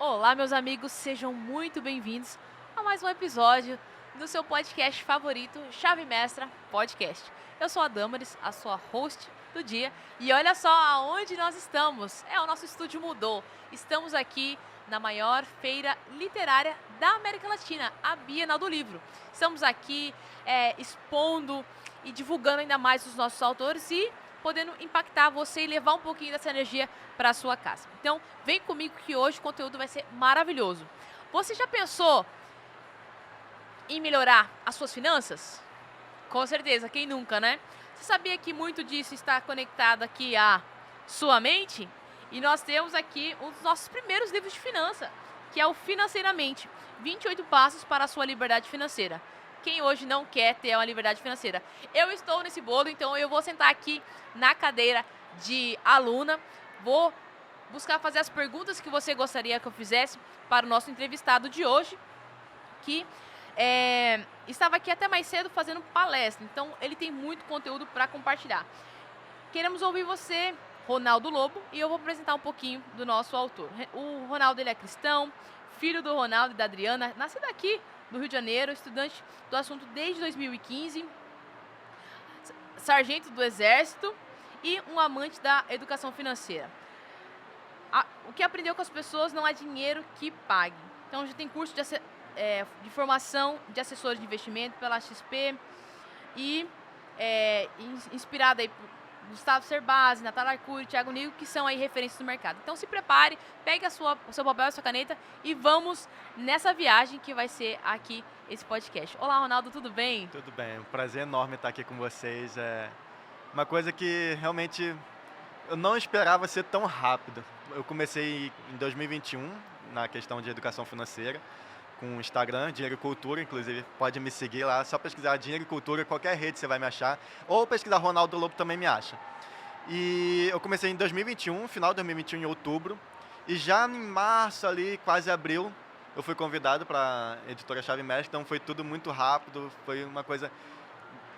Olá, meus amigos, sejam muito bem-vindos a mais um episódio do seu podcast favorito, Chave Mestra Podcast. Eu sou a Damaris, a sua host do dia, e olha só aonde nós estamos. O nosso estúdio mudou. Estamos aqui na maior feira literária da América Latina, a Bienal do Livro. Estamos aqui expondo e divulgando ainda mais os nossos autores e podendo impactar você e levar um pouquinho dessa energia para a sua casa. Então, vem comigo que hoje o conteúdo vai ser maravilhoso. Você já pensou em melhorar as suas finanças? Com certeza, quem nunca, né? Você sabia que muito disso está conectado aqui à sua mente? E nós temos aqui um dos nossos primeiros livros de finança, que é o Financeiramente, 28 passos para a sua liberdade financeira. Quem hoje não quer ter uma liberdade financeira? Eu estou nesse bolo, então eu vou sentar aqui na cadeira de aluna, vou buscar fazer as perguntas que você gostaria que eu fizesse para o nosso entrevistado de hoje, que estava aqui até mais cedo fazendo palestra, então ele tem muito conteúdo para compartilhar. Queremos ouvir você, Ronaldo Lobo, e eu vou apresentar um pouquinho do nosso autor. O Ronaldo, ele é cristão, filho do Ronaldo e da Adriana, nascido aqui no Rio de Janeiro, estudante do assunto desde 2015, sargento do Exército e um amante da educação financeira. O que aprendeu com as pessoas não há dinheiro que pague. Então, já tem curso de formação de assessores de investimento pela XP e inspirado aí por Gustavo Cerbasi, Natália Arcuri, Thiago Nigo, que são aí referências do mercado. Então se prepare, pegue o seu papel e a sua caneta e vamos nessa viagem que vai ser aqui esse podcast. Olá, Ronaldo, tudo bem? Tudo bem, um prazer enorme estar aqui com vocês. É uma coisa que realmente eu não esperava ser tão rápido. Eu comecei em 2021 na questão de educação financeira, com o Instagram, Dinheiro e Cultura, inclusive pode me seguir lá, só pesquisar Dinheiro e Cultura, qualquer rede você vai me achar, ou pesquisar Ronaldo Lobo também me acha. E eu comecei em 2021, final de 2021, em outubro, e já em março ali, quase abril, eu fui convidado para a editora Chave Mestra, então foi tudo muito rápido, foi uma coisa,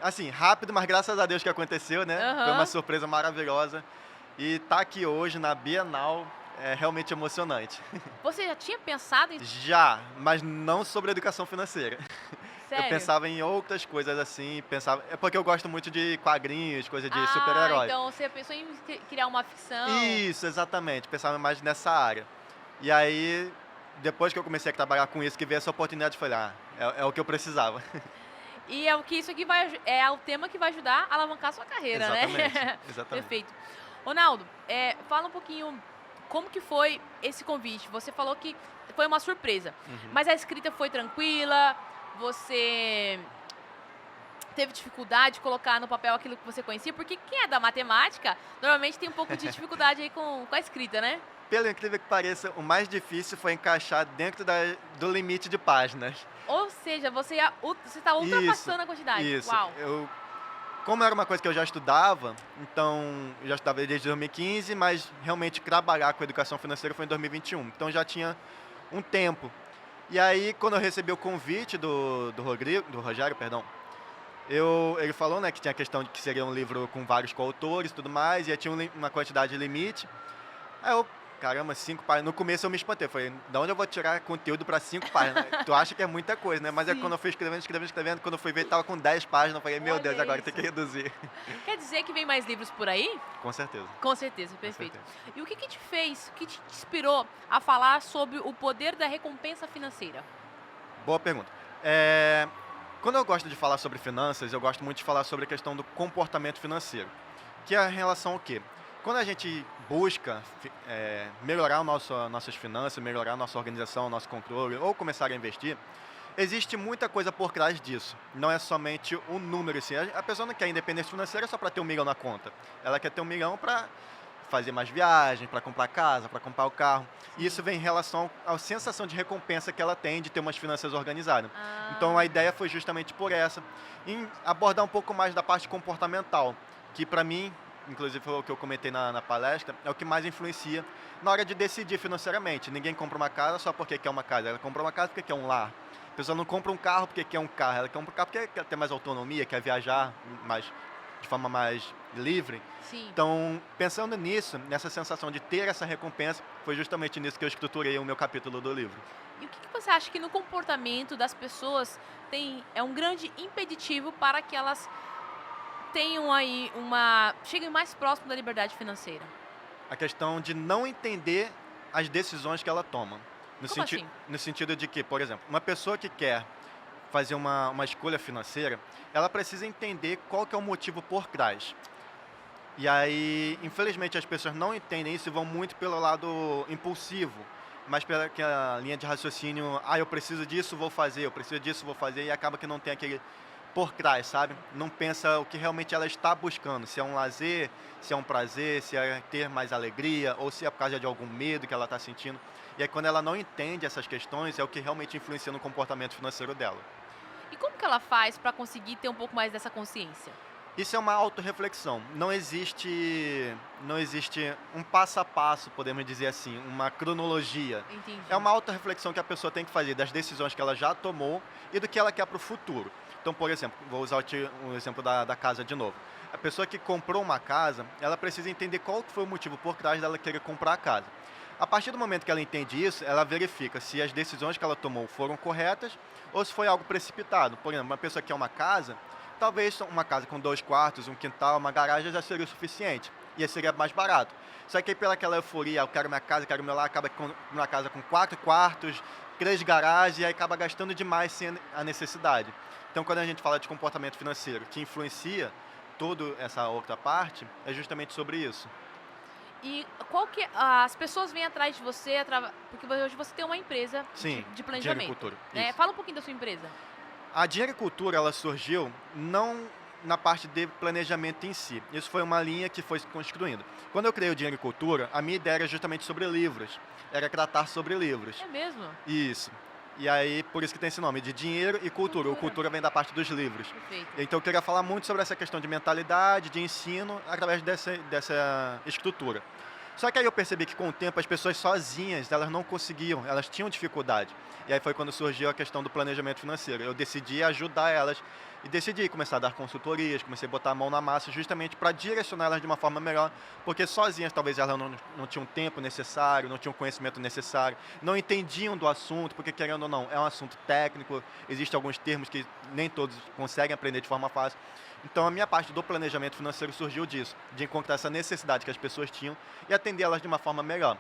assim, rápido, mas graças a Deus que aconteceu, né? Foi uma surpresa maravilhosa, e tá aqui hoje na Bienal é realmente emocionante. Você já tinha pensado em... Já, mas não sobre educação financeira. Sério? Eu pensava em outras coisas assim, é porque eu gosto muito de quadrinhos, coisa de super-herói. Então você pensou em criar uma ficção. Isso, exatamente, pensava mais nessa área. E aí, depois que eu comecei a trabalhar com isso, que veio essa oportunidade, eu falei, é o que eu precisava. E é o que isso aqui é o tema que vai ajudar a alavancar a sua carreira, Exatamente, né? exatamente. Perfeito. Ronaldo, fala um pouquinho como que foi esse convite. Você falou que foi uma surpresa, mas a escrita foi tranquila, você teve dificuldade de colocar no papel aquilo que você conhecia, porque quem é da matemática, normalmente tem um pouco de dificuldade aí com a escrita, né? Pelo incrível que pareça, o mais difícil foi encaixar dentro do limite de páginas. Ou seja, você está ultrapassando a quantidade. Isso. Uau. Como era uma coisa que eu já estudava, então eu já estudava desde 2015, mas realmente trabalhar com educação financeira foi em 2021. Então já tinha um tempo. E aí, quando eu recebi o convite do Rogério, ele falou, né, que tinha a questão de que seria um livro com vários coautores e tudo mais, e aí tinha uma quantidade de limite. Aí eu, caramba, 5 páginas. No começo eu me espantei, falei, de onde eu vou tirar conteúdo para 5 páginas? Tu acha que é muita coisa, né? Mas é quando eu fui escrevendo, quando eu fui ver, tava com 10 páginas, eu falei, meu Olha Deus, agora isso. tem que reduzir. Quer dizer que vem mais livros por aí? Com certeza. Com certeza, perfeito. Com certeza. E o que te fez, o que te inspirou a falar sobre o poder da recompensa financeira? Boa pergunta. Quando eu gosto de falar sobre finanças, eu gosto muito de falar sobre a questão do comportamento financeiro, que é a relação ao quê? Quando a gente busca melhorar nossas finanças, melhorar a nossa organização, nosso controle, ou começar a investir, existe muita coisa por trás disso. Não é somente o número, assim. A pessoa não quer independência financeira só para ter 1 milhão na conta. Ela quer ter 1 milhão para fazer mais viagens, para comprar casa, para comprar o carro. E isso vem em relação à sensação de recompensa que ela tem de ter umas finanças organizadas. Então a ideia foi justamente por essa, em abordar um pouco mais da parte comportamental, que para mim, inclusive foi o que eu comentei na palestra, é o que mais influencia na hora de decidir financeiramente. Ninguém compra uma casa só porque quer uma casa, ela compra uma casa porque quer um lar. A pessoa não compra um carro porque quer um carro, ela compra um carro porque quer ter mais autonomia, quer viajar de forma mais livre. Sim. Então, pensando nisso, nessa sensação de ter essa recompensa, foi justamente nisso que eu estruturei o meu capítulo do livro. E o que que você acha que no comportamento das pessoas é um grande impeditivo para que elas tenham aí cheguem mais próximo da liberdade financeira? A questão de não entender as decisões que ela toma. Como assim? No sentido de que, por exemplo, uma pessoa que quer fazer uma escolha financeira, ela precisa entender qual que é o motivo por trás. E aí, infelizmente, as pessoas não entendem isso e vão muito pelo lado impulsivo, mas pela aquela linha de raciocínio, eu preciso disso, vou fazer, eu preciso disso, vou fazer, e acaba que não tem aquele por trás, sabe? Não pensa o que realmente ela está buscando, se é um lazer, se é um prazer, se é ter mais alegria, ou se é por causa de algum medo que ela está sentindo. E aí, quando ela não entende essas questões, é o que realmente influencia no comportamento financeiro dela. E como que ela faz para conseguir ter um pouco mais dessa consciência? Isso é uma autorreflexão. Não existe um passo a passo, podemos dizer assim, uma cronologia. Entendi. É uma autorreflexão que a pessoa tem que fazer das decisões que ela já tomou e do que ela quer para o futuro. Então, por exemplo, vou usar o exemplo da casa de novo. A pessoa que comprou uma casa, ela precisa entender qual que foi o motivo por trás dela querer comprar a casa. A partir do momento que ela entende isso, ela verifica se as decisões que ela tomou foram corretas ou se foi algo precipitado. Por exemplo, uma pessoa que quer uma casa, talvez uma casa com 2 quartos, um quintal, uma garagem já seria o suficiente. E aí seria mais barato. Só que aí pela aquela euforia, eu quero minha casa, quero meu lar, acaba com uma casa com 4 quartos, 3 garagens, e aí acaba gastando demais sem a necessidade. Então, quando a gente fala de comportamento financeiro que influencia toda essa outra parte, é justamente sobre isso. E as pessoas vêm atrás de você, porque hoje você tem uma empresa Sim, de planejamento. Dinheiro e Cultura. Né? Isso. Fala um pouquinho da sua empresa. A Dinheiro e Cultura, ela surgiu não na parte de planejamento em si. Isso foi uma linha que foi se construindo. Quando eu criei o Dinheiro e Cultura, a minha ideia era justamente sobre livros. Era tratar sobre livros. É mesmo? Isso. E aí, por isso que tem esse nome, de Dinheiro e Cultura. O Cultura vem da parte dos livros. Perfeito. Então, eu queria falar muito sobre essa questão de mentalidade, de ensino, através dessa estrutura. Só que aí eu percebi que com o tempo as pessoas sozinhas, elas não conseguiam, elas tinham dificuldade. E aí foi quando surgiu a questão do planejamento financeiro. Eu decidi ajudar elas e decidi começar a dar consultorias, comecei a botar a mão na massa justamente para direcionar elas de uma forma melhor, porque sozinhas talvez elas não tinham o tempo necessário, não tinham o conhecimento necessário, não entendiam do assunto, porque querendo ou não, é um assunto técnico, existem alguns termos que nem todos conseguem aprender de forma fácil. Então, a minha parte do planejamento financeiro surgiu disso, de encontrar essa necessidade que as pessoas tinham e atender elas de uma forma melhor.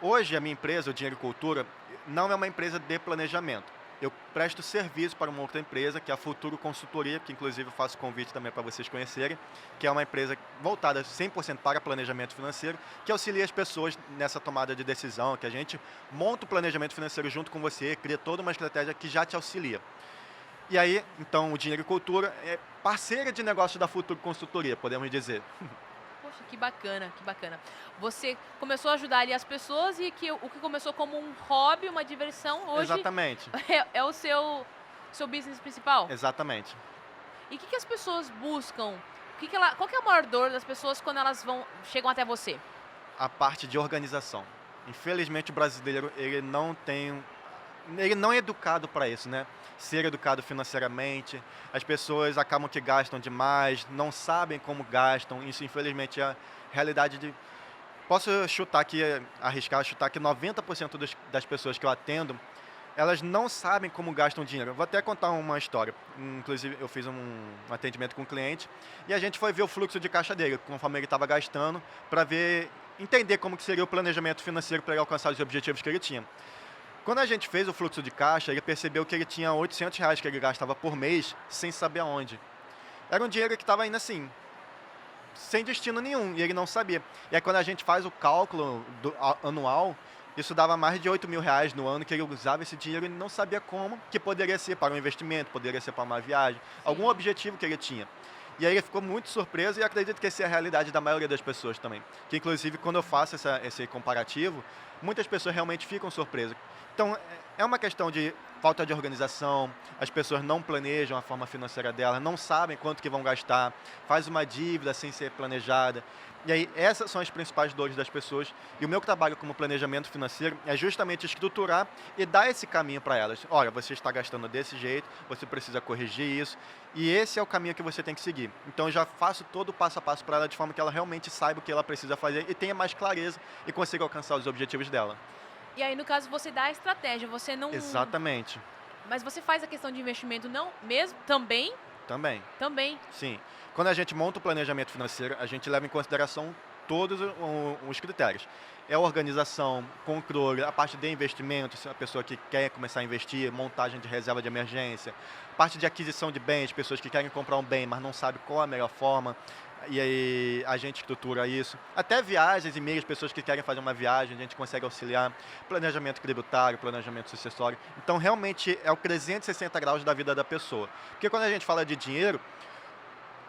Hoje, a minha empresa, o Dinheiro e Cultura, não é uma empresa de planejamento. Eu presto serviço para uma outra empresa, que é a Futuro Consultoria, que inclusive eu faço convite também para vocês conhecerem, que é uma empresa voltada 100% para planejamento financeiro, que auxilia as pessoas nessa tomada de decisão, que a gente monta o planejamento financeiro junto com você, cria toda uma estratégia que já te auxilia. E aí, então, o Dinheiro e Cultura é parceira de negócio da Futuro Consultoria, podemos dizer. Poxa, que bacana, que bacana. Você começou a ajudar ali as pessoas e o que começou como um hobby, uma diversão, hoje Exatamente, é o seu business principal? exatamente. E o que as pessoas buscam? Qual que é a maior dor das pessoas quando elas chegam até você? A parte de organização. Infelizmente, o brasileiro, ele não é educado para isso, né? Ser educado financeiramente, as pessoas acabam que gastam demais, não sabem como gastam, isso infelizmente é a realidade Posso chutar aqui, arriscar chutar que 90% das pessoas que eu atendo, elas não sabem como gastam dinheiro. Eu vou até contar uma história. Inclusive, eu fiz um atendimento com um cliente e a gente foi ver o fluxo de caixa dele, conforme ele estava gastando, para entender como que seria o planejamento financeiro para ele alcançar os objetivos que ele tinha. Quando a gente fez o fluxo de caixa, ele percebeu que ele tinha R$ 800 que ele gastava por mês, sem saber aonde. Era um dinheiro que estava indo assim, sem destino nenhum, e ele não sabia. E aí quando a gente faz o cálculo anual, isso dava mais de R$ 8.000 no ano que ele usava esse dinheiro e ele não sabia como, que poderia ser para um investimento, poderia ser para uma viagem, algum objetivo que ele tinha. E aí ele ficou muito surpreso e acredito que essa é a realidade da maioria das pessoas também. Que inclusive quando eu faço esse comparativo, muitas pessoas realmente ficam surpresas. Então, é uma questão de falta de organização, as pessoas não planejam a forma financeira delas, não sabem quanto que vão gastar, faz uma dívida sem ser planejada. E aí, essas são as principais dores das pessoas. E o meu trabalho como planejamento financeiro é justamente estruturar e dar esse caminho para elas. Olha, você está gastando desse jeito, você precisa corrigir isso, e esse é o caminho que você tem que seguir. Então, eu já faço todo o passo a passo para ela de forma que ela realmente saiba o que ela precisa fazer e tenha mais clareza e consiga alcançar os objetivos dela. E aí, no caso, você dá a estratégia, você não... Exatamente. Mas você faz a questão de investimento não mesmo? Também? Também. Também. Sim. Quando a gente monta o planejamento financeiro, a gente leva em consideração todos os critérios. É a organização, controle, a parte de investimentos, a pessoa que quer começar a investir, montagem de reserva de emergência, parte de aquisição de bens, pessoas que querem comprar um bem, mas não sabem qual é a melhor forma, e aí a gente estrutura isso. Até viagens e meios, pessoas que querem fazer uma viagem, a gente consegue auxiliar. Planejamento tributário, planejamento sucessório. Então, realmente, é o 360 graus da vida da pessoa. Porque quando a gente fala de dinheiro,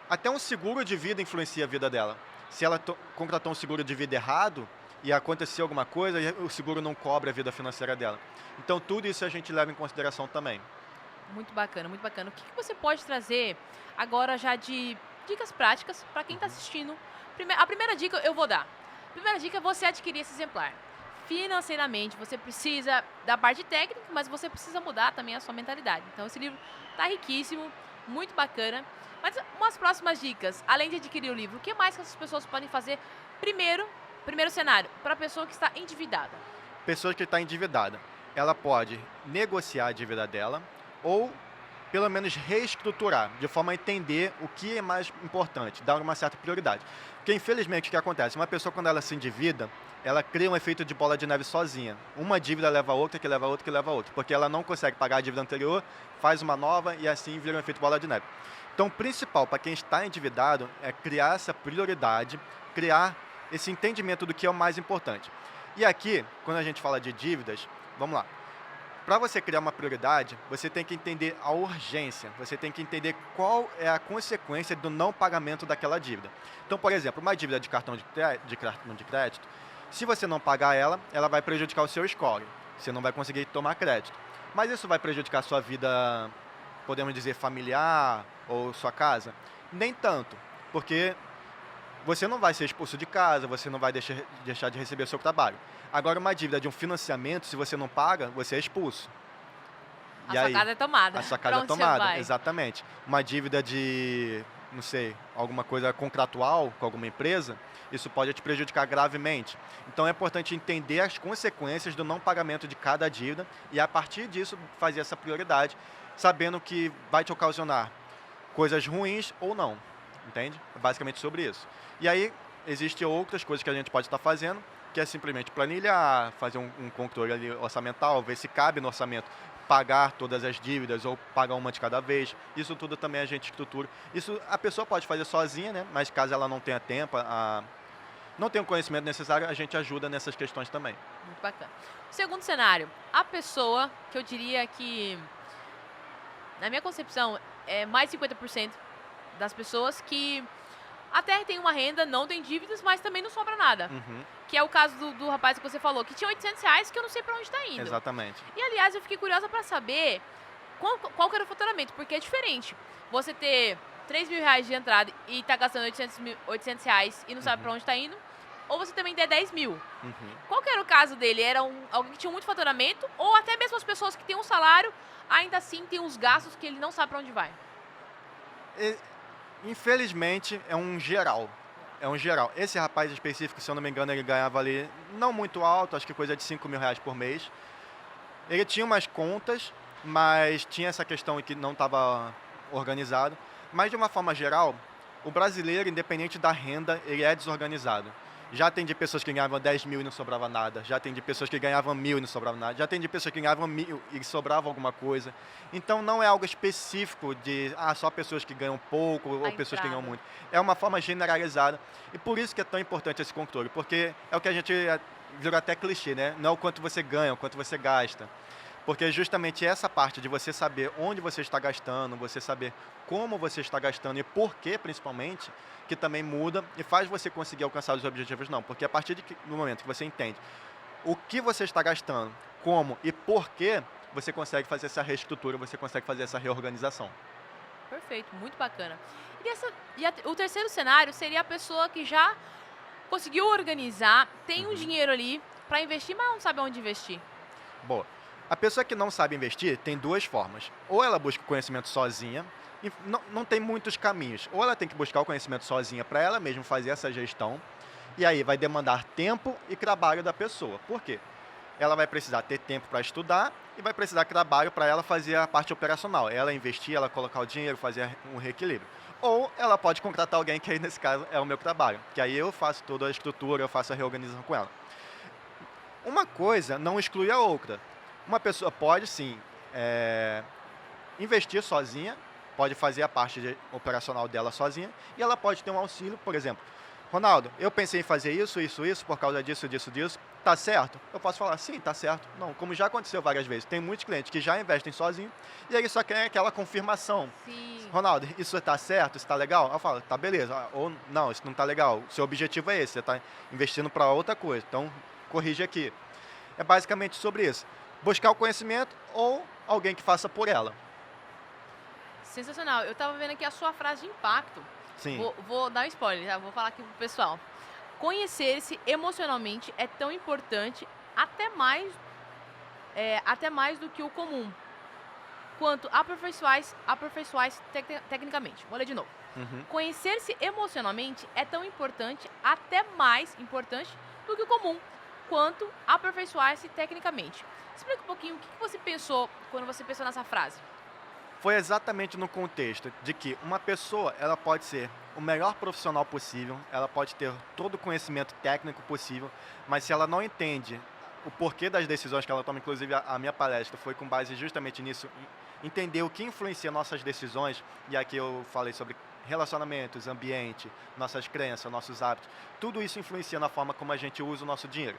até um seguro de vida influencia a vida dela. Se ela contratou um seguro de vida errado e acontecer alguma coisa, o seguro não cobre a vida financeira dela. Então, tudo isso a gente leva em consideração também. Muito bacana, muito bacana. O que você pode trazer agora já de dicas práticas para quem está assistindo? A primeira dica eu vou dar. A primeira dica é você adquirir esse exemplar. Financeiramente, você precisa da parte técnica, mas você precisa mudar também a sua mentalidade. Então, esse livro está riquíssimo, muito bacana. Mas umas próximas dicas, além de adquirir o livro, o que mais que essas pessoas podem fazer? Primeiro cenário, para a pessoa que está endividada. Pessoa que está endividada, ela pode negociar a dívida dela ou, pelo menos, reestruturar, de forma a entender o que é mais importante, dar uma certa prioridade. Porque, infelizmente, o que acontece? Uma pessoa, quando ela se endivida, ela cria um efeito de bola de neve sozinha. Uma dívida leva a outra, que leva a outra, que leva a outra. Porque ela não consegue pagar a dívida anterior, faz uma nova e assim vira um efeito bola de neve. Então, o principal para quem está endividado é criar essa prioridade, criar esse entendimento do que é o mais importante. E aqui, quando a gente fala de dívidas, vamos lá. Para você criar uma prioridade, você tem que entender a urgência, você tem que entender qual é a consequência do não pagamento daquela dívida. Então, por exemplo, uma dívida de cartão de crédito, se você não pagar ela, ela vai prejudicar o seu score, você não vai conseguir tomar crédito. Mas isso vai prejudicar a sua vida, podemos dizer, familiar ou sua casa? Nem tanto, porque você não vai ser expulso de casa, você não vai deixar de receber o seu trabalho. Agora, uma dívida de um financiamento, se você não paga, você é expulso. A sua casa é tomada. A sua casa é tomada, exatamente. Uma dívida de, não sei, alguma coisa contratual com alguma empresa, isso pode te prejudicar gravemente. Então, é importante entender as consequências do não pagamento de cada dívida e, a partir disso, fazer essa prioridade, sabendo que vai te ocasionar coisas ruins ou não. Entende? É basicamente sobre isso. E aí, existem outras coisas que a gente pode estar fazendo, que é simplesmente planilhar, fazer um controle ali orçamental, ver se cabe no orçamento pagar todas as dívidas ou pagar uma de cada vez. Isso tudo também a gente estrutura. Isso a pessoa pode fazer sozinha, né? Mas caso ela não tenha tempo, não tenha o conhecimento necessário, a gente ajuda nessas questões também. Muito bacana. Segundo cenário, a pessoa que eu diria que, na minha concepção, é mais de 50% das pessoas que até tem uma renda, não tem dívidas, mas também não sobra nada. Uhum. Que é o caso do rapaz que você falou, que tinha R$800 que eu não sei pra onde está indo. Exatamente. E, aliás, eu fiquei curiosa pra saber qual que era o faturamento, porque é diferente você ter R$3.000 de entrada e tá gastando R$800 e não sabe pra onde está indo, ou você também der 10 mil. Uhum. Qual que era o caso dele? Era alguém que tinha muito faturamento, ou até mesmo as pessoas que têm um salário, ainda assim tem uns gastos que ele não sabe pra onde vai? Infelizmente, é um geral. É um geral. Esse rapaz específico, se eu não me engano, ele ganhava ali, não muito alto, acho que coisa de R$5.000 por mês. Ele tinha umas contas, mas tinha essa questão que não estava organizado. Mas, de uma forma geral, o brasileiro, independente da renda, ele é desorganizado. Já tem de pessoas que ganhavam 10 mil e não sobrava nada. Já tem de pessoas que ganhavam 1.000 e não sobrava nada. Já tem de pessoas que ganhavam 1.000 e sobrava alguma coisa. Então, não é algo específico de só pessoas que ganham pouco ou pessoas que ganham muito. É uma forma generalizada. E por isso que é tão importante esse controle. Porque é o que a gente virou até clichê, né? Não é o quanto você ganha, é o quanto você gasta. Porque é justamente essa parte de você saber onde você está gastando, você saber como você está gastando e por quê, principalmente, que também muda e faz você conseguir alcançar os objetivos, não. Porque a partir do momento que você entende o que você está gastando, como e por quê, você consegue fazer essa reestrutura, você consegue fazer essa reorganização. Perfeito, muito bacana. O terceiro cenário seria a pessoa que já conseguiu organizar, tem um Uhum. dinheiro ali para investir, mas não sabe onde investir. Boa. A pessoa que não sabe investir tem duas formas. Ou ela busca o conhecimento sozinha, e não tem muitos caminhos. Ou ela tem que buscar o conhecimento sozinha para ela mesma fazer essa gestão, e aí vai demandar tempo e trabalho da pessoa. Por quê? Ela vai precisar ter tempo para estudar e vai precisar de trabalho para ela fazer a parte operacional. Ela investir, ela colocar o dinheiro, fazer um reequilíbrio. Ou ela pode contratar alguém, que aí nesse caso é o meu trabalho, que aí eu faço toda a estrutura, eu faço a reorganização com ela. Uma coisa não exclui a outra. Uma pessoa pode sim investir sozinha, pode fazer a parte operacional dela sozinha, e ela pode ter um auxílio, por exemplo. Ronaldo, eu pensei em fazer isso por causa disso, disso. Tá certo? Eu posso falar, sim, tá certo. Não, como já aconteceu várias vezes. Tem muitos clientes que já investem sozinho e eles só querem aquela confirmação. Sim. Ronaldo, isso tá certo? Isso tá legal? Eu falo, tá beleza. Ou não, isso não tá legal. O seu objetivo é esse, você tá investindo para outra coisa. Então, corrige aqui. É basicamente sobre isso. Buscar o conhecimento ou alguém que faça por ela. Sensacional. Eu tava vendo aqui a sua frase de impacto. Sim. Vou dar um spoiler, tá? Vou falar aqui pro pessoal. Conhecer-se emocionalmente é tão importante, até mais do que o comum, quanto aperfeiçoar-se tecnicamente. Vou ler de novo. Uhum. Conhecer-se emocionalmente é tão importante, até mais importante do que o comum, quanto aperfeiçoar-se tecnicamente. Explica um pouquinho o que você pensou quando você pensou nessa frase. Foi exatamente no contexto de que uma pessoa, ela pode ser o melhor profissional possível, ela pode ter todo o conhecimento técnico possível, mas se ela não entende o porquê das decisões que ela toma, inclusive a minha palestra foi com base justamente nisso, entender o que influencia nossas decisões, e aqui eu falei sobre relacionamentos, ambiente, nossas crenças, nossos hábitos, tudo isso influencia na forma como a gente usa o nosso dinheiro.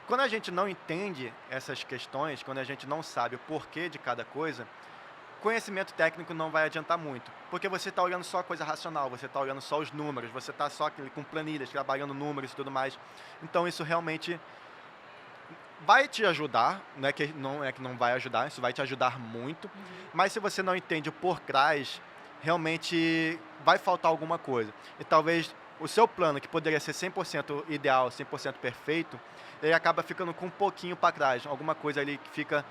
Quando a gente não entende essas questões, quando a gente não sabe o porquê de cada coisa, conhecimento técnico não vai adiantar muito, porque você está olhando só a coisa racional, você está olhando só os números, você está só com planilhas, trabalhando números e tudo mais. Então isso realmente vai te ajudar, não é que não vai ajudar, isso vai te ajudar muito, mas se você não entende o por trás, realmente vai faltar alguma coisa. E talvez o seu plano, que poderia ser 100% ideal, 100% perfeito, ele acaba ficando com um pouquinho para trás, alguma coisa ali que fica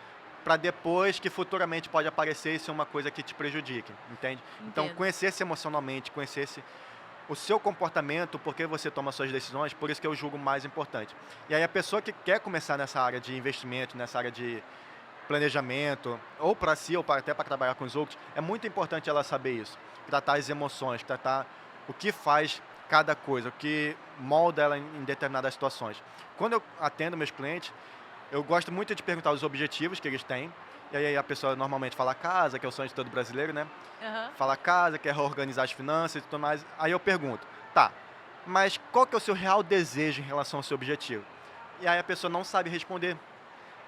para depois, que futuramente pode aparecer e ser uma coisa que te prejudique, entende? Então, Entendo. conhecer-se emocionalmente, conhecer-se o seu comportamento, por que você toma suas decisões, por isso que eu julgo mais importante. E aí a pessoa que quer começar nessa área de investimento, nessa área de planejamento, ou para si, ou até para trabalhar com os outros, é muito importante ela saber isso. Tratar as emoções, tratar o que faz cada coisa, o que molda ela em determinadas situações. Quando eu atendo meus clientes, eu gosto muito de perguntar os objetivos que eles têm, e aí a pessoa normalmente fala casa, que é o sonho de todo brasileiro, né? Aham. Fala casa, quer reorganizar as finanças e tudo mais. Aí eu pergunto, tá, mas qual que é o seu real desejo em relação ao seu objetivo? E aí a pessoa não sabe responder,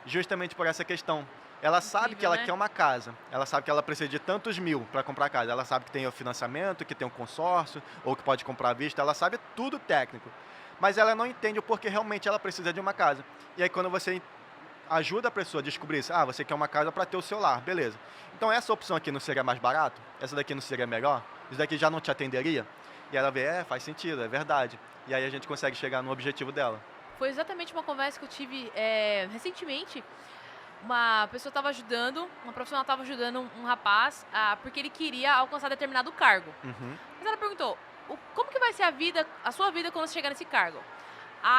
justamente por essa questão. Ela sabe que Incrível, ela né? quer uma casa, ela sabe que ela precisa de tantos mil para comprar a casa, ela sabe que tem o financiamento, que tem um consórcio, ou que pode comprar à vista, ela sabe tudo técnico. Mas ela não entende o porquê realmente ela precisa de uma casa. E aí quando você ajuda a pessoa a descobrir isso, você quer uma casa para ter o seu lar, beleza. Então essa opção aqui não seria mais barato? Essa daqui não seria melhor? Isso daqui já não te atenderia? E ela vê, faz sentido, é verdade. E aí a gente consegue chegar no objetivo dela. Foi exatamente uma conversa que eu tive recentemente. Uma pessoa estava ajudando, uma profissional estava ajudando um rapaz porque ele queria alcançar determinado cargo. Uhum. Mas ela perguntou, como que vai ser a sua vida quando você chegar nesse cargo?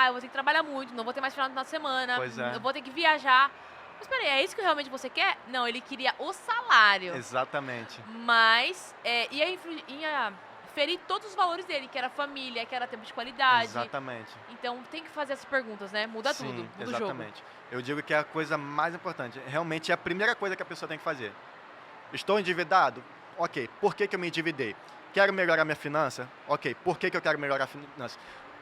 Eu vou ter que trabalhar muito, não vou ter mais final de semana, Pois é. eu vou ter que viajar. Mas peraí, é isso que realmente você quer? Não, ele queria o salário. Exatamente. Mas ia ferir todos os valores dele, que era família, que era tempo de qualidade. Exatamente. Então tem que fazer essas perguntas, né? Muda Sim, tudo, muda o jogo. exatamente. Eu digo que é a coisa mais importante. Realmente é a primeira coisa que a pessoa tem que fazer. Estou endividado? Ok. Por que eu me endividei? Quero melhorar minha finança? Ok. Por que eu quero melhorar a finança?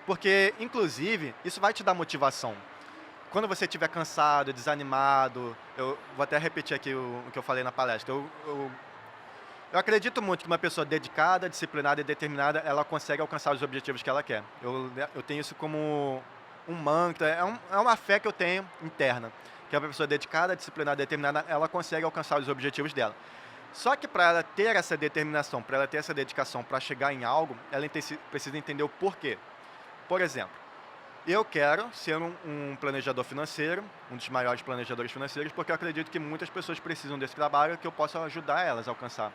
Porque, inclusive, isso vai te dar motivação. Quando você estiver cansado, desanimado, eu vou até repetir aqui o que eu falei na palestra. Eu acredito muito que uma pessoa dedicada, disciplinada e determinada, ela consegue alcançar os objetivos que ela quer. Eu tenho isso como um mantra, é uma fé que eu tenho interna, que é uma pessoa dedicada, disciplinada, determinada, ela consegue alcançar os objetivos dela. Só que para ela ter essa determinação, para ela ter essa dedicação para chegar em algo, ela precisa entender o porquê. Por exemplo, eu quero ser um planejador financeiro, um dos maiores planejadores financeiros, porque eu acredito que muitas pessoas precisam desse trabalho que eu possa ajudar elas a alcançar.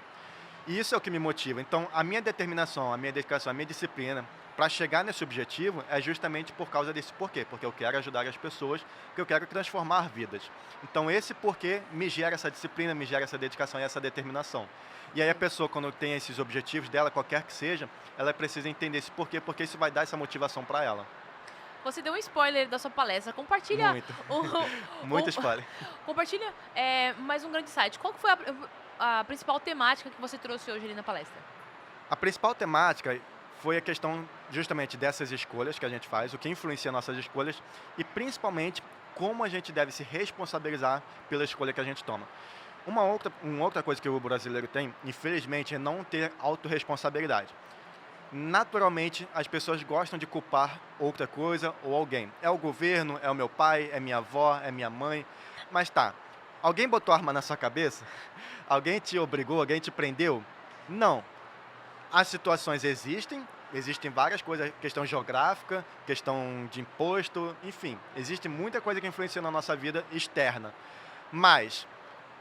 E isso é o que me motiva. Então, a minha determinação, a minha dedicação, a minha disciplina para chegar nesse objetivo é justamente por causa desse porquê. Porque eu quero ajudar as pessoas, porque eu quero transformar vidas. Então, esse porquê me gera essa disciplina, me gera essa dedicação e essa determinação. E aí a pessoa, quando tem esses objetivos dela, qualquer que seja, ela precisa entender esse porquê, porque isso vai dar essa motivação para ela. Você deu um spoiler da sua palestra. Compartilha. Muito. Muito spoiler. Compartilha mais um grande insight. Qual que foi a principal temática que você trouxe hoje ali na palestra? A principal temática foi a questão justamente dessas escolhas que a gente faz, o que influencia nossas escolhas e principalmente como a gente deve se responsabilizar pela escolha que a gente toma. Uma outra coisa que o brasileiro tem, infelizmente, é não ter autorresponsabilidade. Naturalmente, as pessoas gostam de culpar outra coisa ou alguém. É o governo, é o meu pai, é minha avó, é minha mãe. Mas tá, alguém botou arma na sua cabeça? Alguém te obrigou? Alguém te prendeu? Não. As situações existem várias coisas, questão geográfica, questão de imposto, enfim. Existe muita coisa que influencia na nossa vida externa. Mas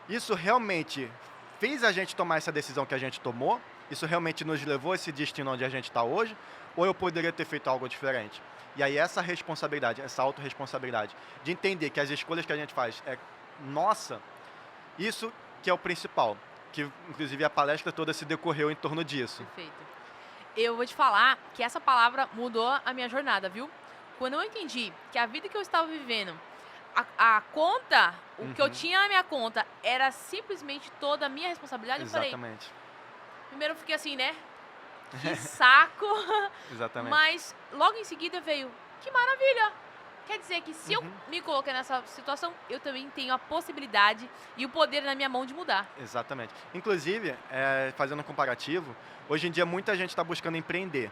isso realmente fez a gente tomar essa decisão que a gente tomou? Isso realmente nos levou a esse destino onde a gente está hoje? Ou eu poderia ter feito algo diferente? E aí essa responsabilidade, essa autorresponsabilidade, de entender que as escolhas que a gente faz é nossa, isso que é o principal. Que inclusive a palestra toda se decorreu em torno disso. Perfeito. Eu vou te falar que essa palavra mudou a minha jornada, viu? Quando eu entendi que a vida que eu estava vivendo, a conta, o que eu tinha na minha conta era simplesmente toda a minha responsabilidade, Exatamente. eu falei, primeiro eu fiquei assim, né? Que saco! Exatamente. Mas logo em seguida veio, que maravilha! Quer dizer que se eu me coloquei nessa situação, eu também tenho a possibilidade e o poder na minha mão de mudar. Exatamente. Inclusive, fazendo um comparativo, hoje em dia muita gente está buscando empreender.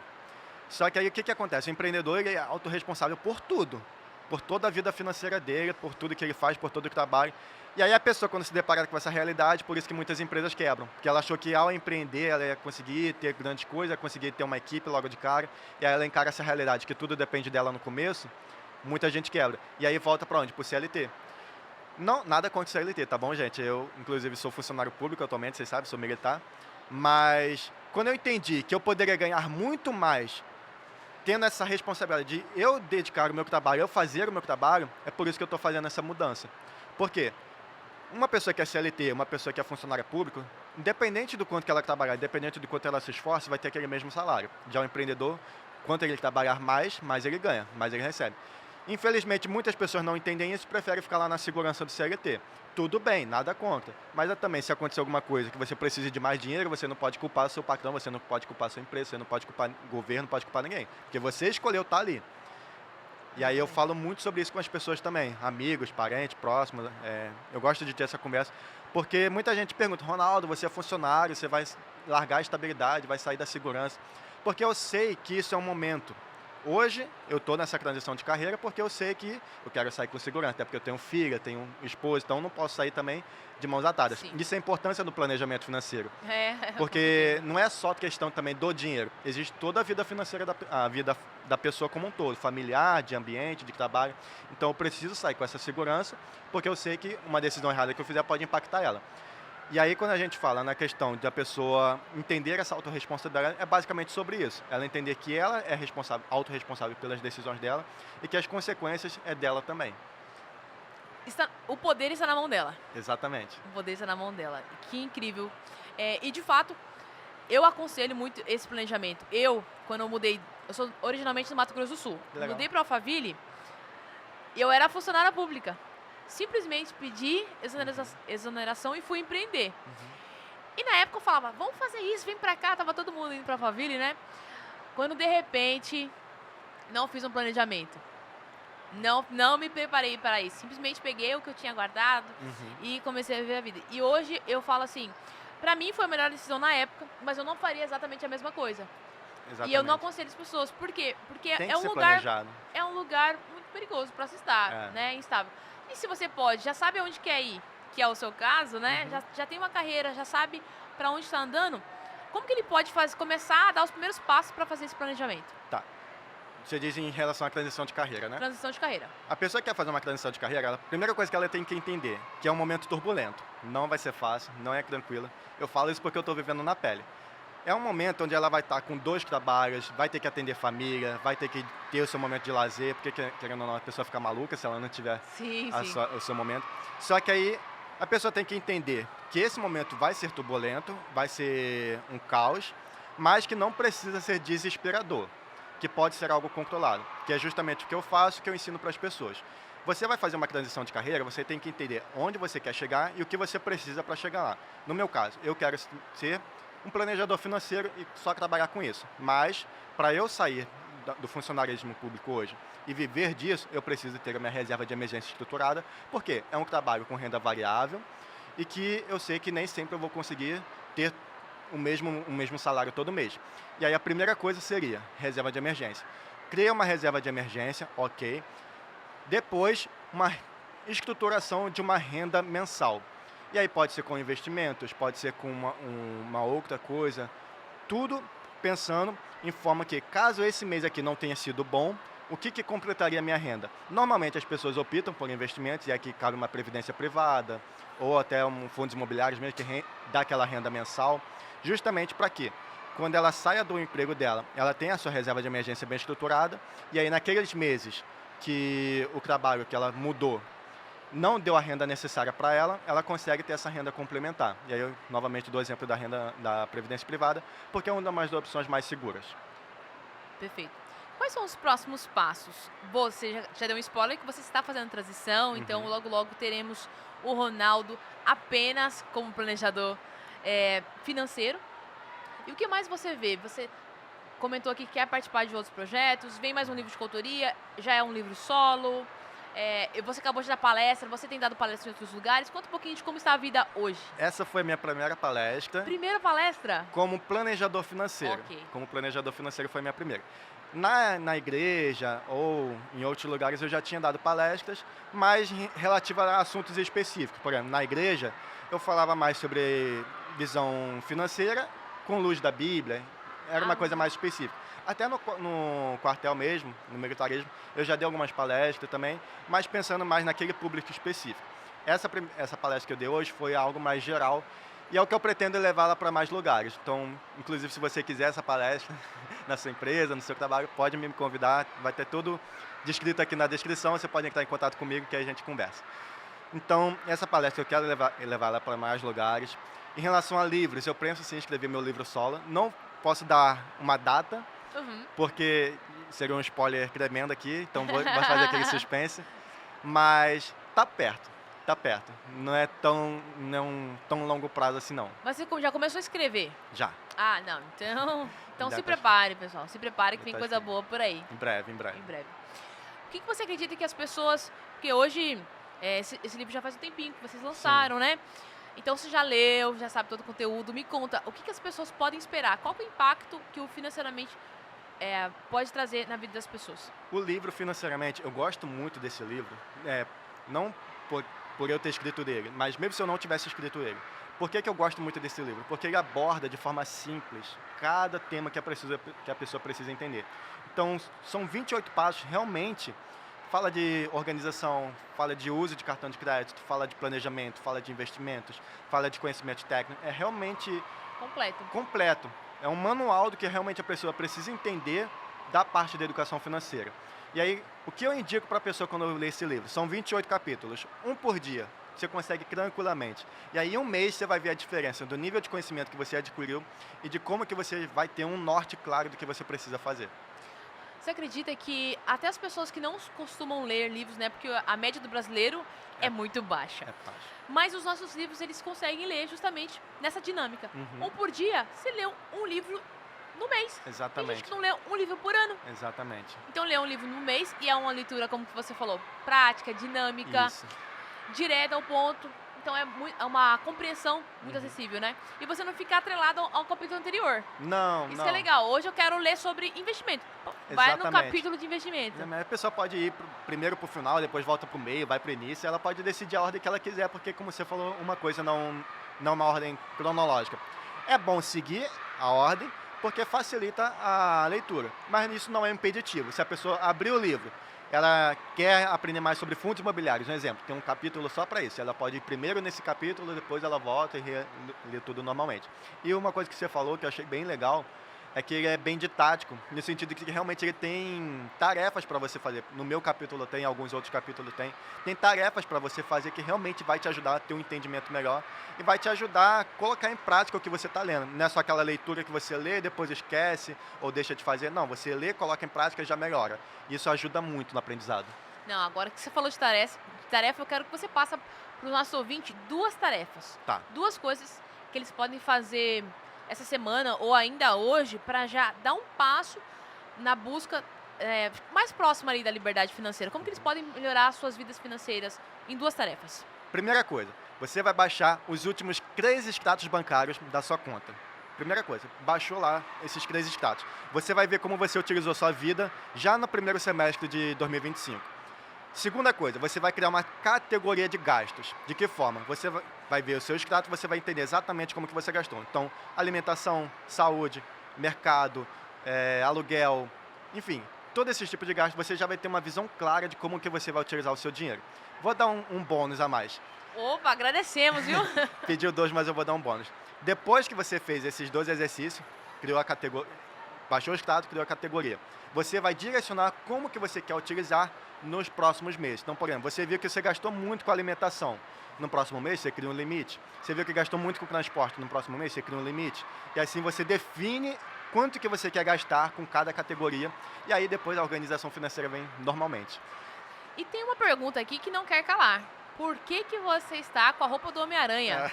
Só que aí o que acontece? O empreendedor ele é autorresponsável por tudo. Por toda a vida financeira dele, por tudo que ele faz, por todo o trabalho. E aí a pessoa, quando se depara com essa realidade, por isso que muitas empresas quebram. Porque ela achou que ao empreender, ela ia conseguir ter grandes coisas, ia conseguir ter uma equipe logo de cara. E aí ela encara essa realidade, que tudo depende dela no começo, muita gente quebra. E aí volta para onde? Para o CLT. Não, nada contra o CLT, tá bom, gente? Eu, inclusive, sou funcionário público atualmente, vocês sabem, sou militar. Mas quando eu entendi que eu poderia ganhar muito mais tendo essa responsabilidade de eu dedicar o meu trabalho, eu fazer o meu trabalho, é por isso que eu estou fazendo essa mudança. Por quê? Uma pessoa que é CLT, uma pessoa que é funcionária pública, independente do quanto que ela trabalhar, independente do quanto ela se esforce, vai ter aquele mesmo salário. Já o empreendedor, quanto ele trabalhar mais ele ganha, mais ele recebe. Infelizmente, muitas pessoas não entendem isso e preferem ficar lá na segurança do CLT. Tudo bem, nada contra. Mas também, se acontecer alguma coisa que você precise de mais dinheiro, você não pode culpar o seu patrão, você não pode culpar a sua empresa, você não pode culpar o governo, não pode culpar ninguém. Porque você escolheu estar ali. E aí eu falo muito sobre isso com as pessoas também, amigos, parentes, próximos. Eu gosto de ter essa conversa, porque muita gente pergunta, Ronaldo, você é funcionário, você vai largar a estabilidade, vai sair da segurança. Porque eu sei que isso é um momento. Hoje, eu estou nessa transição de carreira porque eu sei que eu quero sair com segurança, até porque eu tenho filha, tenho esposa, então não posso sair também de mãos atadas. Sim. Isso é a importância do planejamento financeiro. Porque não é só questão também do dinheiro, existe toda a vida financeira, a vida da pessoa como um todo, familiar, de ambiente, de trabalho. Então eu preciso sair com essa segurança, porque eu sei que uma decisão errada que eu fizer pode impactar ela. E aí, quando a gente fala na questão da pessoa entender essa autorresponsabilidade, é basicamente sobre isso. Ela entender que ela é autorresponsável pelas decisões dela e que as consequências é dela também. O poder está na mão dela. Exatamente. O poder está na mão dela. Que incrível. E, de fato, eu aconselho muito esse planejamento. Quando eu mudei, eu sou originalmente do Mato Grosso do Sul. Mudei para Alphaville, eu era funcionária pública. Simplesmente pedi exoneração e fui empreender. E na época eu falava, vamos fazer isso, vem pra cá, tava todo mundo indo pra Alphaville, né? Quando de repente não fiz um planejamento. Não me preparei para isso. Simplesmente peguei o que eu tinha guardado e comecei a viver a vida. E hoje eu falo assim, pra mim foi a melhor decisão na época, mas eu não faria exatamente a mesma coisa. Exatamente. E eu não aconselho as pessoas. Por quê? Porque Tem que ser planejado. É um lugar perigoso para se estar, né? Instável. E se você pode, já sabe aonde quer ir, que é o seu caso, né? Já tem uma carreira, já sabe para onde está andando. Como que ele pode começar a dar os primeiros passos para fazer esse planejamento? Tá. Você diz em relação à transição de carreira, né? Transição de carreira. A pessoa que quer fazer uma transição de carreira, a primeira coisa que ela tem que entender, que é um momento turbulento. Não vai ser fácil, não é tranquilo. Eu falo isso porque eu estou vivendo na pele. É um momento onde ela vai estar com 2 trabalhos, vai ter que atender família, vai ter que ter o seu momento de lazer, porque, querendo ou não, a pessoa fica maluca se ela não tiver o seu momento. Só que aí a pessoa tem que entender que esse momento vai ser turbulento, vai ser um caos, mas que não precisa ser desesperador, que pode ser algo controlado, que é justamente o que eu faço, que eu ensino para as pessoas. Você vai fazer uma transição de carreira, você tem que entender onde você quer chegar e o que você precisa para chegar lá. No meu caso, eu quero ser um planejador financeiro e só trabalhar com isso. Mas, para eu sair do funcionarismo público hoje e viver disso, eu preciso ter a minha reserva de emergência estruturada, porque é um trabalho com renda variável e que eu sei que nem sempre eu vou conseguir ter o mesmo salário todo mês. E aí a primeira coisa seria reserva de emergência. Cria uma reserva de emergência, ok. Depois, uma estruturação de uma renda mensal. E aí pode ser com investimentos, pode ser com uma outra coisa. Tudo pensando em forma que, caso esse mês aqui não tenha sido bom, o que completaria a minha renda? Normalmente as pessoas optam por investimentos, e aqui cabe uma previdência privada, ou até fundos imobiliários mesmo, que dá aquela renda mensal, justamente para quê? Quando ela saia do emprego dela, ela tem a sua reserva de emergência bem estruturada, e aí naqueles meses que o trabalho que ela mudou não deu a renda necessária para ela, ela consegue ter essa renda complementar. E aí eu novamente dou o exemplo da renda da previdência privada, porque é uma das opções mais seguras. Perfeito. Quais são os próximos passos? Você já deu um spoiler que você está fazendo transição, então logo teremos o Ronaldo apenas como planejador financeiro. E o que mais você vê? Você comentou aqui que quer participar de outros projetos, vem mais um livro de coautoria, já é um livro solo, você acabou de dar palestra, você tem dado palestra em outros lugares. Conta um pouquinho de como está a vida hoje. Essa foi a minha primeira palestra. Primeira palestra? Como planejador financeiro. Okay. Como planejador financeiro foi a minha primeira. Na igreja ou em outros lugares eu já tinha dado palestras, mas relativa a assuntos específicos. Por exemplo, na igreja eu falava mais sobre visão financeira com luz da Bíblia, era uma coisa mais específica. Até no quartel mesmo, no militarismo, eu já dei algumas palestras também, mas pensando mais naquele público específico. Essa palestra que eu dei hoje foi algo mais geral e é o que eu pretendo levá-la para mais lugares. Então, inclusive, se você quiser essa palestra na sua empresa, no seu trabalho, pode me convidar, vai ter tudo descrito aqui na descrição, você pode entrar em contato comigo que a gente conversa. Então, essa palestra eu quero levá-la para mais lugares. Em relação a livros, eu penso sim em escrever meu livro solo. Não posso dar uma data, porque seria um spoiler tremendo aqui, então vou fazer aquele suspense. Mas tá perto. Não é tão longo prazo assim, não. Mas você já começou a escrever? Já. Ah, não. Então se prepare, pessoal. Se prepare que tem coisa boa por aí. Em breve. O que você acredita que as pessoas... Porque hoje, esse livro já faz um tempinho que vocês lançaram, né? Então você já leu, já sabe todo o conteúdo. Me conta, o que as pessoas podem esperar? Qual é o impacto que o financeiramente pode trazer na vida das pessoas? O livro, financeiramente, eu gosto muito desse livro. Não por eu ter escrito ele, mas mesmo se eu não tivesse escrito ele. Por que eu gosto muito desse livro? Porque ele aborda de forma simples cada tema que a pessoa precisa entender. Então, são 28 passos, realmente. Fala de organização, fala de uso de cartão de crédito, fala de planejamento, fala de investimentos, fala de conhecimento técnico. É realmente completo. É um manual do que realmente a pessoa precisa entender da parte da educação financeira. E aí, o que eu indico para a pessoa quando eu ler esse livro? São 28 capítulos, um por dia. Você consegue tranquilamente. E aí, em um mês, você vai ver a diferença do nível de conhecimento que você adquiriu e de como que você vai ter um norte claro do que você precisa fazer. Você acredita que até as pessoas que não costumam ler livros, né? Porque a média do brasileiro é muito baixa. Mas os nossos livros, eles conseguem ler justamente nessa dinâmica. Um por dia, você lê um livro no mês. Exatamente. Tem gente que não lê um livro por ano. Exatamente. Então, lê um livro no mês e é uma leitura, como você falou, prática, dinâmica, direta ao ponto. Então é uma compreensão muito acessível, né? E você não fica atrelado ao capítulo anterior. Não, Isso não. que é legal. Hoje eu quero ler sobre investimento. Vai no Exatamente. capítulo de investimento. A pessoa pode ir primeiro pro final, depois volta pro meio, vai pro início, ela pode decidir a ordem que ela quiser, porque como você falou, uma coisa não é uma ordem cronológica. É bom seguir a ordem, porque facilita a leitura, mas isso não é impeditivo. Se a pessoa abrir o livro, ela quer aprender mais sobre fundos imobiliários, um exemplo, tem um capítulo só para isso, ela pode ir primeiro nesse capítulo, depois ela volta e lê tudo normalmente. E uma coisa que você falou, que eu achei bem legal, é que ele é bem didático, no sentido que realmente ele tem tarefas para você fazer. No meu capítulo tem, alguns outros capítulos tem tarefas para você fazer que realmente vai te ajudar a ter um entendimento melhor e vai te ajudar a colocar em prática o que você está lendo. Não é só aquela leitura que você lê, depois esquece ou deixa de fazer. Não, você lê, coloca em prática e já melhora. Isso ajuda muito no aprendizado. Não, agora que você falou de tarefa, eu quero que você passe para o nosso ouvinte 2 tarefas. Tá. 2 coisas que eles podem fazer essa semana ou ainda hoje para já dar um passo na busca mais próxima ali da liberdade financeira. Como que eles podem melhorar as suas vidas financeiras em 2 tarefas? Primeira coisa, você vai baixar os últimos 3 extratos bancários da sua conta. Primeira coisa, baixou lá esses 3 extratos. Você vai ver como você utilizou sua vida já no primeiro semestre de 2025. Segunda coisa, você vai criar uma categoria de gastos. De que forma? Você vai ver o seu extrato, você vai entender exatamente como que você gastou. Então, alimentação, saúde, mercado, aluguel, enfim, todo esse tipo de gasto, você já vai ter uma visão clara de como que você vai utilizar o seu dinheiro. Vou dar um bônus a mais. Opa, agradecemos, viu? Pediu 2, mas eu vou dar um bônus. Depois que você fez esses 2 exercícios, criou a categoria, baixou o extrato, criou a categoria. Você vai direcionar como que você quer utilizar nos próximos meses. Então, por exemplo, você viu que você gastou muito com alimentação. No próximo mês, você cria um limite. Você viu que gastou muito com transporte. No próximo mês, você cria um limite. E assim você define quanto que você quer gastar com cada categoria. E aí depois a organização financeira vem normalmente. E tem uma pergunta aqui que não quer calar. Por que você está com a roupa do Homem-Aranha?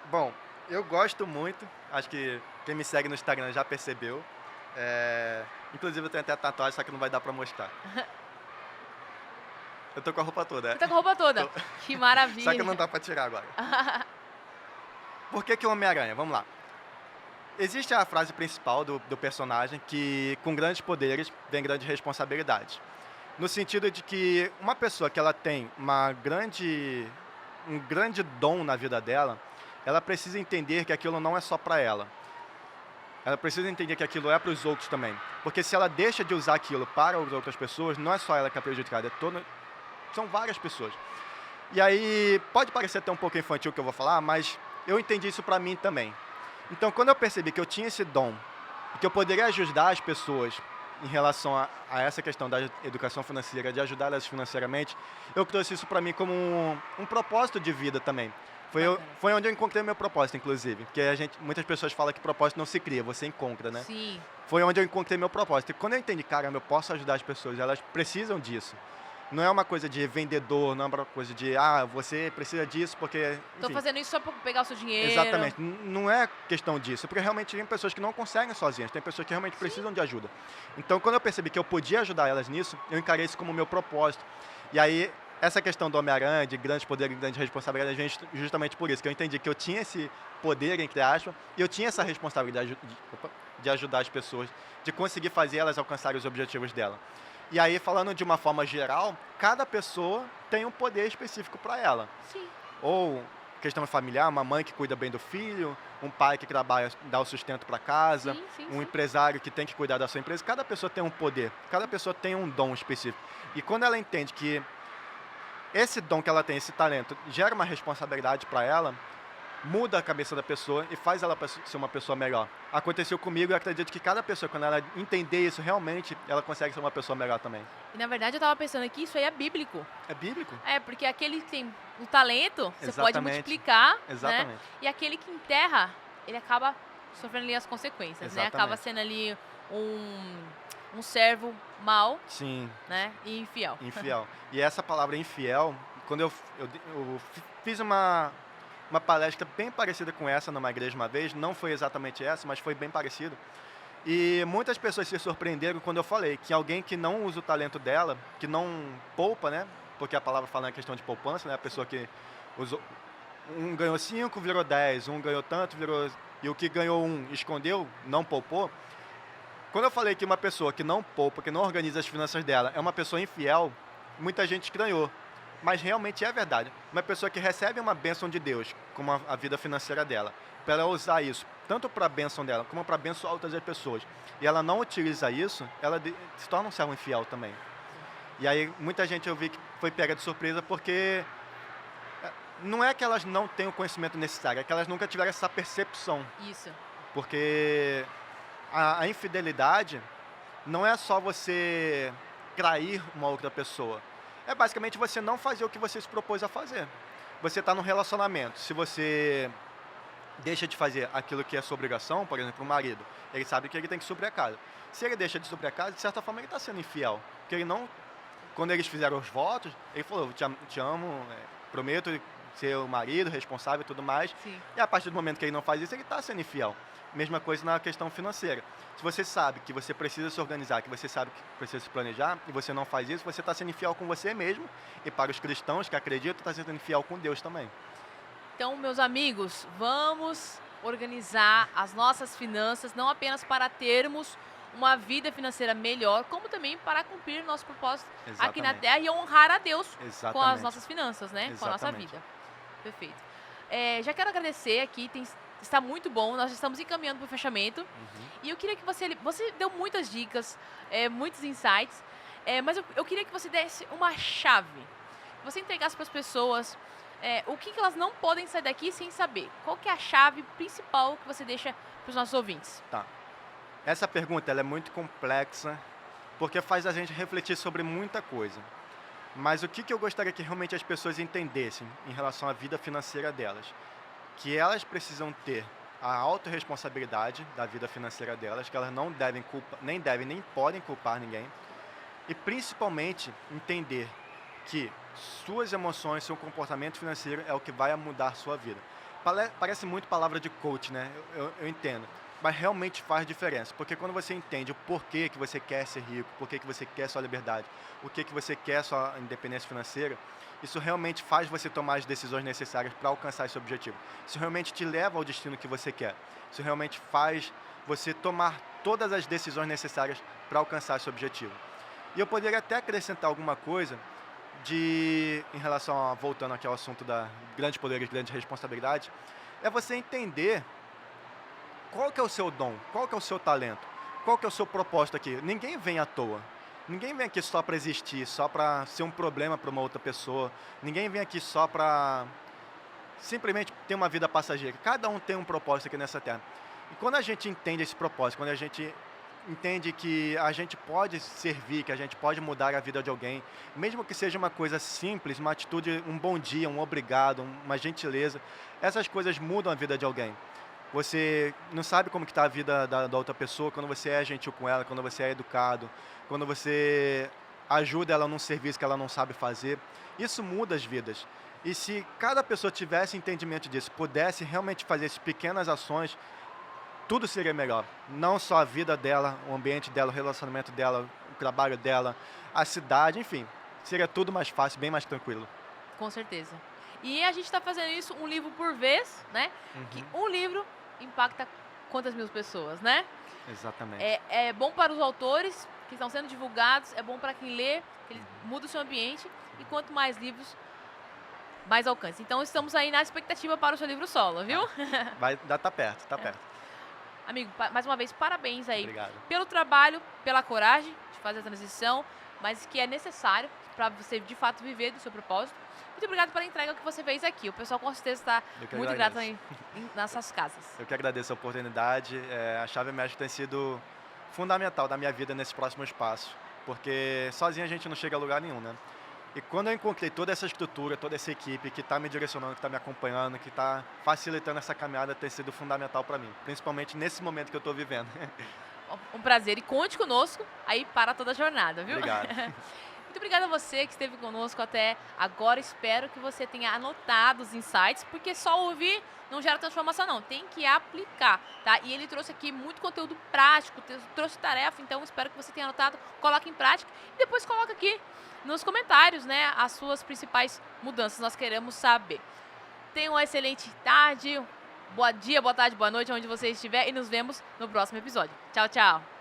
Bom, eu gosto muito. Acho que quem me segue no Instagram já percebeu. Inclusive eu tenho até a tatuagem, só que não vai dar pra mostrar. Eu tô com a roupa toda. Você tá com a roupa toda? Que maravilha. Só que não dá pra tirar agora. Por que o Homem-Aranha? Vamos lá. Existe a frase principal do personagem que com grandes poderes vem grandes responsabilidades. No sentido de que uma pessoa que ela tem um grande dom na vida dela, ela precisa entender que aquilo não é só para ela. Ela precisa entender que aquilo é para os outros também. Porque se ela deixa de usar aquilo para as outras pessoas, não é só ela que é prejudicada, são várias pessoas. E aí, pode parecer até um pouco infantil o que eu vou falar, mas eu entendi isso para mim também. Então, quando eu percebi que eu tinha esse dom, e que eu poderia ajudar as pessoas em relação a essa questão da educação financeira, de ajudar elas financeiramente, eu trouxe isso para mim como um propósito de vida também. Foi onde eu encontrei meu propósito, inclusive. Porque muitas pessoas falam que propósito não se cria, você encontra, né? Sim. Foi onde eu encontrei meu propósito. E quando eu entendi, caramba, eu posso ajudar as pessoas, elas precisam disso. Não é uma coisa de vendedor, não é uma coisa de, você precisa disso porque... Tô fazendo isso só para pegar o seu dinheiro. Exatamente. Não é questão disso, porque realmente tem pessoas que não conseguem sozinhas, tem pessoas que realmente precisam de ajuda. Então, quando eu percebi que eu podia ajudar elas nisso, eu encarei isso como meu propósito. E aí, essa questão do Homem-Aranha, de grandes poderes e grandes responsabilidades, vem justamente por isso, que eu entendi que eu tinha esse poder, entre aspas, e eu tinha essa responsabilidade de ajudar as pessoas, de conseguir fazer elas alcançarem os objetivos dela. E aí, falando de uma forma geral, cada pessoa tem um poder específico para ela. Sim. Ou questão familiar, uma mãe que cuida bem do filho, um pai que trabalha, dá o sustento para casa, um empresário que tem que cuidar da sua empresa. Cada pessoa tem um poder, cada pessoa tem um dom específico. E quando ela entende que esse dom que ela tem, esse talento, gera uma responsabilidade para ela, muda a cabeça da pessoa e faz ela ser uma pessoa melhor. Aconteceu comigo e eu acredito que cada pessoa, quando ela entender isso realmente, ela consegue ser uma pessoa melhor também. E na verdade eu tava pensando aqui, isso aí é bíblico. É bíblico? É, porque aquele que tem o talento, você Exatamente. pode multiplicar, Exatamente. né? E aquele que enterra, ele acaba sofrendo ali as consequências, Exatamente. né? Acaba sendo ali um servo mau, Sim. né? E infiel. Infiel. E essa palavra infiel, quando eu fiz uma palestra bem parecida com essa numa igreja uma vez, não foi exatamente essa, mas foi bem parecido. E muitas pessoas se surpreenderam quando eu falei que alguém que não usa o talento dela, que não poupa, né? Porque a palavra fala na questão de poupança, né? A pessoa que Os o- Um ganhou 5, virou 10, um ganhou tanto, virou... E o que ganhou um escondeu, não poupou. Quando eu falei que uma pessoa que não poupa, que não organiza as finanças dela, é uma pessoa infiel, muita gente estranhou. Mas realmente é verdade. Uma pessoa que recebe uma bênção de Deus, como a vida financeira dela, para ela usar isso, tanto para a bênção dela, como para abençoar outras pessoas, e ela não utiliza isso, ela se torna um servo infiel também. E aí muita gente eu vi que foi pega de surpresa porque não é que elas não tenham o conhecimento necessário, é que elas nunca tiveram essa percepção. Isso. Porque a infidelidade não é só você trair uma outra pessoa. É basicamente você não fazer o que você se propôs a fazer. Você está num relacionamento. Se você deixa de fazer aquilo que é sua obrigação, por exemplo, o marido, ele sabe que ele tem que suprir a casa. Se ele deixa de suprir a casa, de certa forma ele está sendo infiel. Porque ele não... Quando eles fizeram os votos, ele falou, te amo, prometo ser o marido, responsável e tudo mais. Sim. E a partir do momento que ele não faz isso, ele está sendo infiel. Mesma coisa na questão financeira. Se você sabe que você precisa se organizar, que você sabe que precisa se planejar, e você não faz isso, você está sendo infiel com você mesmo. E para os cristãos que acreditam, está sendo infiel com Deus também. Então, meus amigos, vamos organizar as nossas finanças, não apenas para termos uma vida financeira melhor, como também para cumprir nosso propósito aqui na Exatamente. Terra e honrar a Deus com as Exatamente. nossas finanças, né? Com a nossa Exatamente. vida. Perfeito. Já quero agradecer aqui, está muito bom, nós estamos encaminhando para o fechamento. E eu queria que você deu muitas dicas, muitos insights, mas eu queria que você desse uma chave, que você entregasse para as pessoas o que elas não podem sair daqui sem saber. Qual que é a chave principal que você deixa para os nossos ouvintes? Tá. Essa pergunta ela é muito complexa, porque faz a gente refletir sobre muita coisa. Mas o que eu gostaria que realmente as pessoas entendessem em relação à vida financeira delas? Que elas precisam ter a autorresponsabilidade da vida financeira delas, que elas não devem nem podem culpar ninguém. E principalmente entender que suas emoções, seu comportamento financeiro é o que vai mudar sua vida. Parece muito palavra de coach, né? Eu entendo. Mas realmente faz diferença, porque quando você entende o porquê que você quer ser rico, porquê que você quer sua liberdade, o que você quer sua independência financeira, isso realmente faz você tomar as decisões necessárias para alcançar esse objetivo. Isso realmente te leva ao destino que você quer. Isso realmente faz você tomar todas as decisões necessárias para alcançar esse objetivo. E eu poderia até acrescentar alguma coisa em relação voltando aqui ao assunto da grandes poderes, grandes responsabilidades, é você entender qual que é o seu dom, qual que é o seu talento, qual que é o seu propósito aqui. Ninguém vem à toa. Ninguém vem aqui só para existir, só para ser um problema para uma outra pessoa. Ninguém vem aqui só para simplesmente ter uma vida passageira. Cada um tem um propósito aqui nessa terra. E quando a gente entende esse propósito, quando a gente entende que a gente pode servir, que a gente pode mudar a vida de alguém, mesmo que seja uma coisa simples, uma atitude, um bom dia, um obrigado, uma gentileza, essas coisas mudam a vida de alguém. Você não sabe como que está a vida da outra pessoa quando você é gentil com ela, quando você é educado, quando você ajuda ela num serviço que ela não sabe fazer. Isso muda as vidas. E se cada pessoa tivesse entendimento disso, pudesse realmente fazer essas pequenas ações, tudo seria melhor. Não só a vida dela, o ambiente dela, o relacionamento dela, o trabalho dela, a cidade, enfim. Seria tudo mais fácil, bem mais tranquilo. Com certeza. E a gente está fazendo isso um livro por vez, né? Que um livro impacta quantas mil pessoas, né? Exatamente. É bom para os autores que estão sendo divulgados, é bom para quem lê, ele muda o seu ambiente, e quanto mais livros, mais alcance. Então estamos aí na expectativa para o seu livro solo, viu? Tá perto, tá perto. Amigo, mais uma vez, parabéns aí. Obrigado. Pelo trabalho, pela coragem de fazer a transição, mas que é necessário para você, de fato, viver do seu propósito. Muito obrigado pela entrega que você fez aqui. O pessoal, com certeza, está muito grato aí nas suas casas. Eu que agradeço a oportunidade. A Chave Mestre tem sido fundamental da minha vida nesses próximos passos, porque sozinho a gente não chega a lugar nenhum, né? E quando eu encontrei toda essa estrutura, toda essa equipe que está me direcionando, que está me acompanhando, que está facilitando essa caminhada, tem sido fundamental para mim, principalmente nesse momento que eu estou vivendo. Um prazer, e conte conosco aí para toda a jornada, viu? Obrigado. Muito obrigada a você que esteve conosco até agora. Espero que você tenha anotado os insights, porque só ouvir não gera transformação, não. Tem que aplicar, tá? E ele trouxe aqui muito conteúdo prático, trouxe tarefa, então espero que você tenha anotado, coloque em prática e depois coloque aqui nos comentários, né, as suas principais mudanças. Nós queremos saber. tenha uma excelente tarde, bom dia, boa tarde, boa noite, onde você estiver, e nos vemos no próximo episódio. Tchau, tchau!